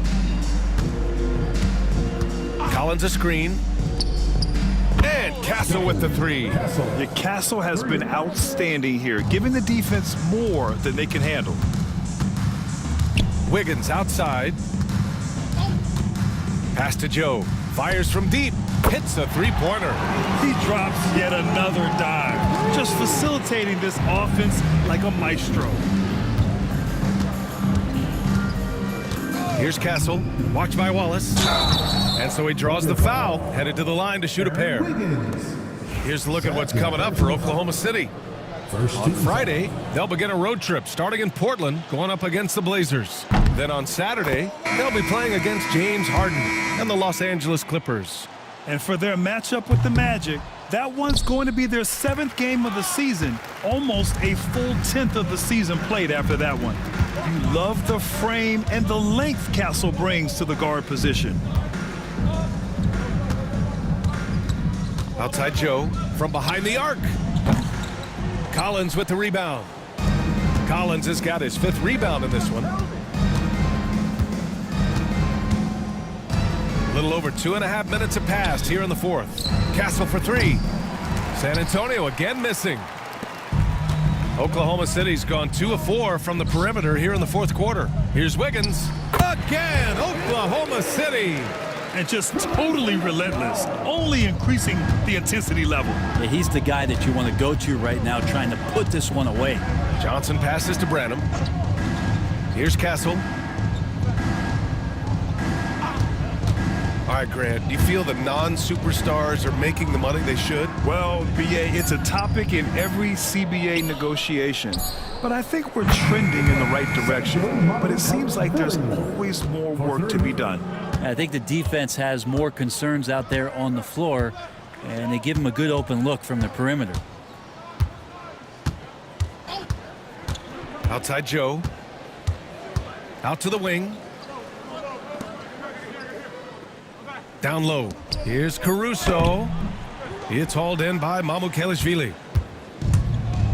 Collins a screen. And Castle with the three. Yeah, Castle has been outstanding here, giving the defense more than they can handle. Wiggins outside. Pass to Joe. Fires from deep. Hits a three-pointer. He drops yet another dive, just facilitating this offense like a maestro. Here's Castle. Watched by Wallace. And so he draws the foul. Headed to the line to shoot a pair. Here's a look at what's coming up for Oklahoma City. On Friday, they'll begin a road trip starting in Portland, going up against the Blazers. Then on Saturday, they'll be playing against James Harden and the Los Angeles Clippers. And for their matchup with the Magic, that one's going to be their 7th game of the season, almost a full 10th of the season played after that one. You love the frame and the length Castle brings to the guard position. Outside Joe from behind the arc. Collins with the rebound. Collins has got his 5th rebound in this one. A little over 2.5 minutes have passed here in the 4th. Castle for 3. San Antonio again missing. Oklahoma City's gone 2 of 4 from the perimeter here in the 4th quarter. Here's Wiggins. Again, Oklahoma City. And just totally relentless, only increasing the intensity level. Yeah, he's the guy that you want to go to right now, trying to put this one away. Johnson passes to Branham. Here's Castle. All right, Grant, do you feel the non-superstars are making the money they should? Well, BA, it's a topic in every CBA negotiation. But I think we're trending in the right direction. But it seems like there's always more work to be done. I think the defense has more concerns out there on the floor, and they give them a good open look from the perimeter. Outside Joe. Out to the wing. Down low. Here's Caruso. It's hauled in by Mamukelashvili.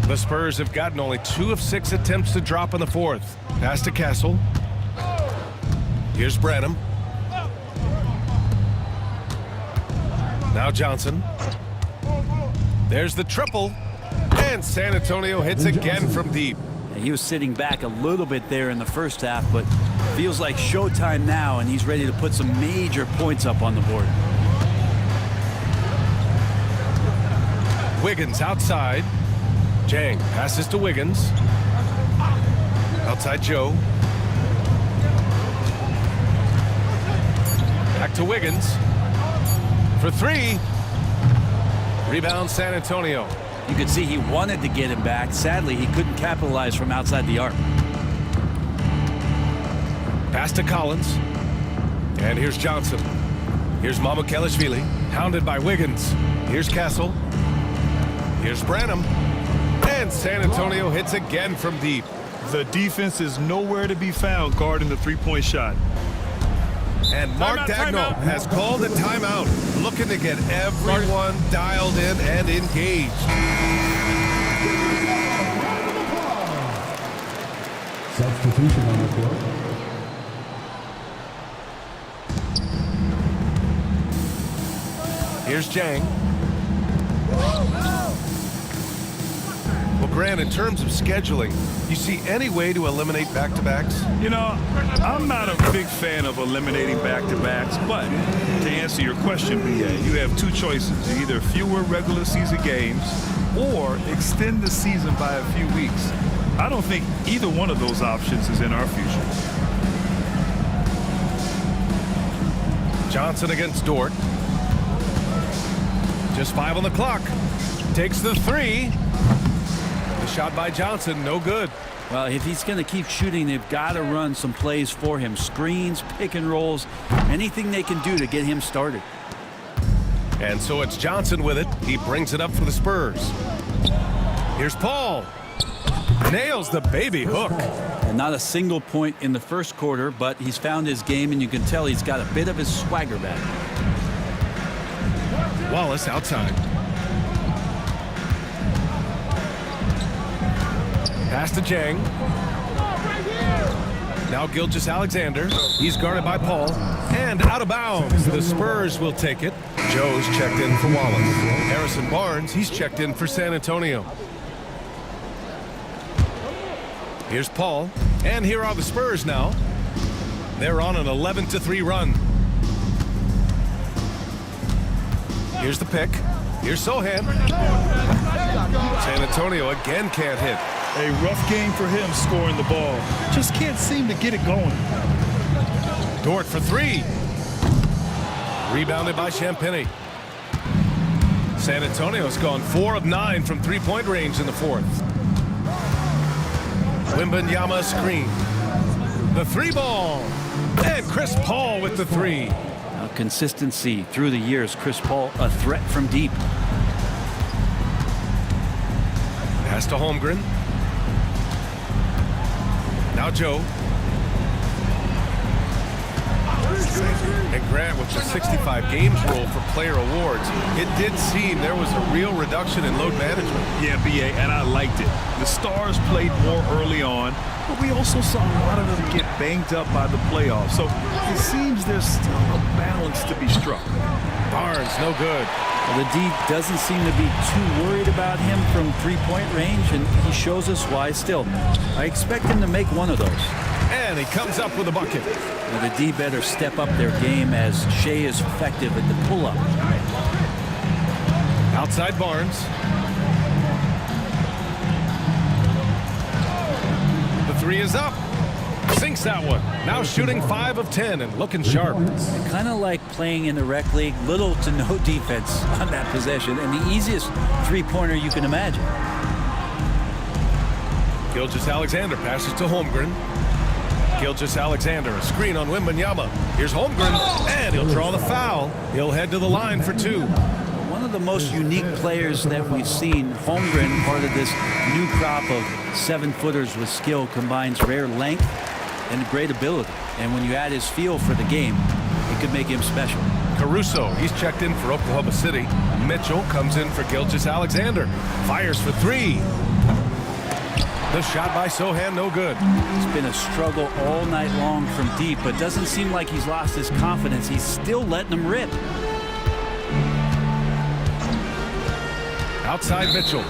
The Spurs have gotten only 2 of 6 attempts to drop in the 4th. Pass to Castle. Here's Branham. Now Johnson. There's the triple. And San Antonio hits again from deep. He was sitting back a little bit there in the first half, but feels like showtime now, and he's ready to put some major points up on the board. Wiggins outside. Jang passes to Wiggins. Outside Joe. Back to Wiggins. For 3. Rebound San Antonio. You could see he wanted to get him back. Sadly, he couldn't capitalize from outside the arc. Pass to Collins. And here's Johnson. Here's Mamukelashvili. Hounded by Wiggins. Here's Castle. Here's Branham. And San Antonio hits again from deep. The defense is nowhere to be found guarding the three-point shot. And Mark Dagnall has called a timeout, looking to get everyone dialed in and engaged. Substitution on the court. Here's Jang. Well, Grant, in terms of scheduling, you see any way to eliminate back-to-backs? You know, I'm not a big fan of eliminating back-to-backs, but to answer your question, BA, you have 2 choices. Either fewer regular season games or extend the season by a few weeks. I don't think either one of those options is in our future. Johnson against Dort. Just 5 on the clock. Takes the 3. The shot by Johnson, no good. Well, if he's going to keep shooting, they've got to run some plays for him. Screens, pick and rolls, anything they can do to get him started. And so it's Johnson with it. He brings it up for the Spurs. Here's Paul. Nails the baby hook. And not a single point in the first quarter, but he's found his game, and you can tell he's got a bit of his swagger back. Wallace outside. Pass to Jang. Now Gilgeous-Alexander. He's guarded by Paul. And out of bounds. The Spurs will take it. Joe's checked in for Wallace. Harrison Barnes, he's checked in for San Antonio. Here's Paul. And here are the Spurs now. They're on an 11-3 run. Here's the pick. Here's Sohan. San Antonio again can't hit. A rough game for him scoring the ball. Just can't seem to get it going. Dort for three. Rebounded by Champagny. San Antonio's gone 4 of 9 from three-point range in the fourth. Wembanyama screen. The three ball. And Chris Paul with the three. Now, consistency through the years. Chris Paul, a threat from deep. Pass to Holmgren. Now Joe. And Grant with the 65 games rule for player awards. It did seem there was a real reduction in load management. Yeah, BA, and I liked it. The Stars played more early on, but we also saw a lot of them get banged up by the playoffs. So it seems there's still a balance to be struck. Barnes, no good. Well, the D doesn't seem to be too worried about him from three-point range, and he shows us why still. I expect him to make one of those. And he comes up with a bucket. Well, the D better step up their game as Shea is effective at the pull-up. Outside Barnes. The three is up. Sinks that one. Now shooting 5 of 10 and looking sharp. Kind of like playing in the rec league, little to no defense on that possession, and the easiest three-pointer you can imagine. Gilgeous-Alexander passes to Holmgren. Gilgeous-Alexander, a screen on Wembanyama. Here's Holmgren, and he'll draw the foul. He'll head to the line for 2. One of the most unique players that we've seen, Holmgren, part of this new crop of 7-footers with skill, combines rare length and great ability. And when you add his feel for the game, it could make him special. Caruso, he's checked in for Oklahoma City. Mitchell comes in for Gilgeous-Alexander. Fires for 3. The shot by Sohan, no good. It's been a struggle all night long from deep, but doesn't seem like he's lost his confidence. He's still letting them rip. Outside Mitchell.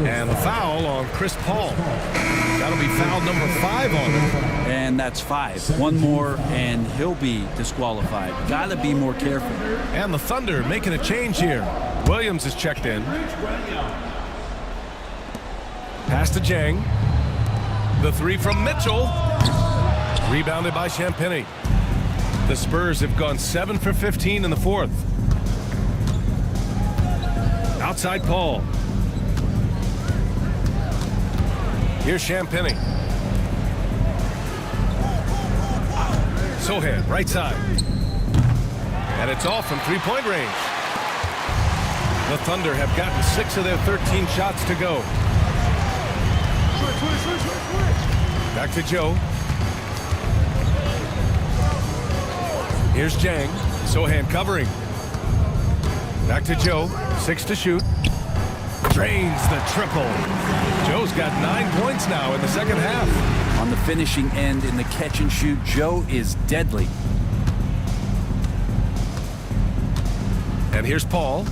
And the foul on Chris Paul. That'll be foul number 5 on him. And that's 5. One more, and he'll be disqualified. Got to be more careful. And the Thunder making a change here. Williams is checked in. Pass to Jang. The 3 from Mitchell. Rebounded by Champagny. The Spurs have gone 7 for 15 in the fourth. Outside Paul. Here's Champagny. Sohan, right side. And it's all from three-point range. The Thunder have gotten 6 of their 13 shots to go. Back to Joe. Here's Jang. Sohan covering. Back to Joe. 6 to shoot. Drains the triple. Joe's got 9 points now in the second half. On the finishing end in the catch and shoot, Joe is deadly. And here's Paul.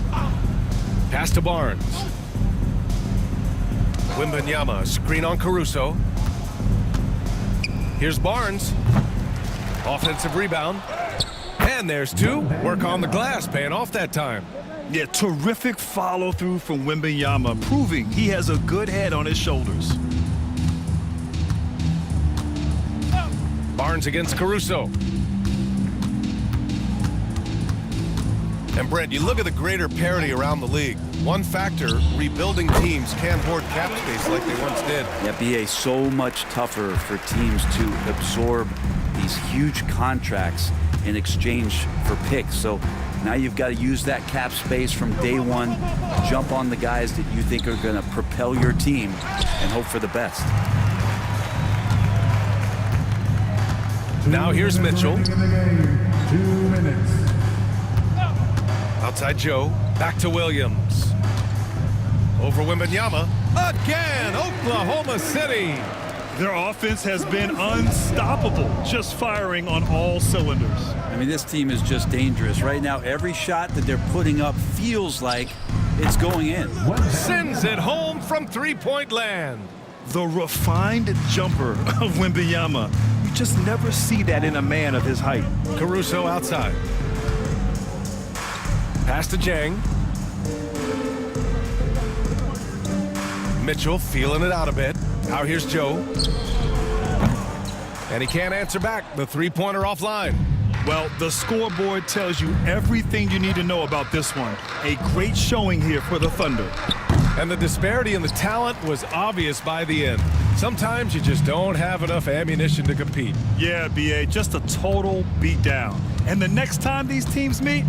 Pass to Barnes. Wembanyama, screen on Caruso. Here's Barnes. Offensive rebound. And there's 2. Work on the glass, paying off that time. Yeah, terrific follow-through from Wembanyama, proving he has a good head on his shoulders. Barnes against Caruso. And Brent, you look at the greater parity around the league. One factor, rebuilding teams can't hoard cap space like they once did. Yeah, BA, so much tougher for teams to absorb these huge contracts in exchange for picks. So now you've got to use that cap space from day one, jump on the guys that you think are going to propel your team, and hope for the best. Now here's Mitchell. In the game, 2 minutes. Outside Joe. Back to Williams. Over Wembanyama. Again, Oklahoma City. Their offense has been unstoppable, just firing on all cylinders. I mean, this team is just dangerous. Right now, every shot that they're putting up feels like it's going in. Sends it home from three-point land. The refined jumper of Wembanyama. You just never see that in a man of his height. Caruso outside. Pass to Jang. Mitchell feeling it out a bit. Now here's Joe. And he can't answer back. The three-pointer offline. Well, the scoreboard tells you everything you need to know about this one. A great showing here for the Thunder. And the disparity in the talent was obvious by the end. Sometimes you just don't have enough ammunition to compete. Yeah, BA, just a total beatdown. And the next time these teams meet,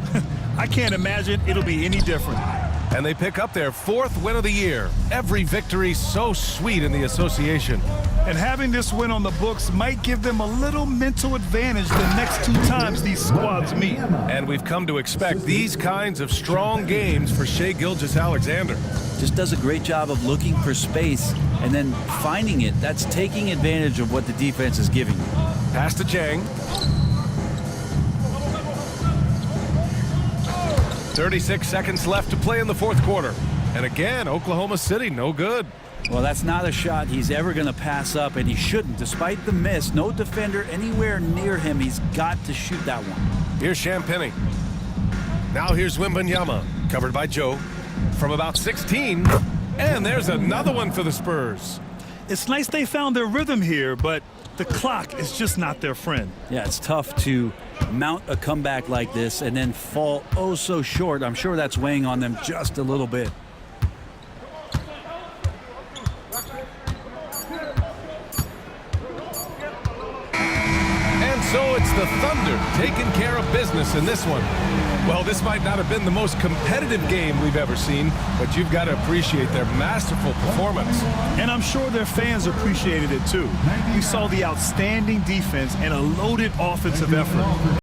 I can't imagine it'll be any different. And they pick up their 4th win of the year. Every victory so sweet in the association. And having this win on the books might give them a little mental advantage the next 2 times these squads meet. And we've come to expect these kinds of strong games for Shai Gilgeous-Alexander. Just does a great job of looking for space and then finding it. That's taking advantage of what the defense is giving you. Pass to Jang. 36 seconds left to play in the 4th quarter. And again, Oklahoma City, no good. Well, that's not a shot he's ever going to pass up, and he shouldn't. Despite the miss, no defender anywhere near him. He's got to shoot that one. Here's Champagny. Now here's Wembanyama, covered by Joe from about 16. And there's another one for the Spurs. It's nice they found their rhythm here, but the clock is just not their friend. Yeah, it's tough to mount a comeback like this and then fall oh so short. I'm sure that's weighing on them just a little bit. And so it's the Thunder taking care of business in this one. Well, this might not have been the most competitive game we've ever seen, but you've got to appreciate their masterful performance. And I'm sure their fans appreciated it too. We saw the outstanding defense and a loaded offensive effort.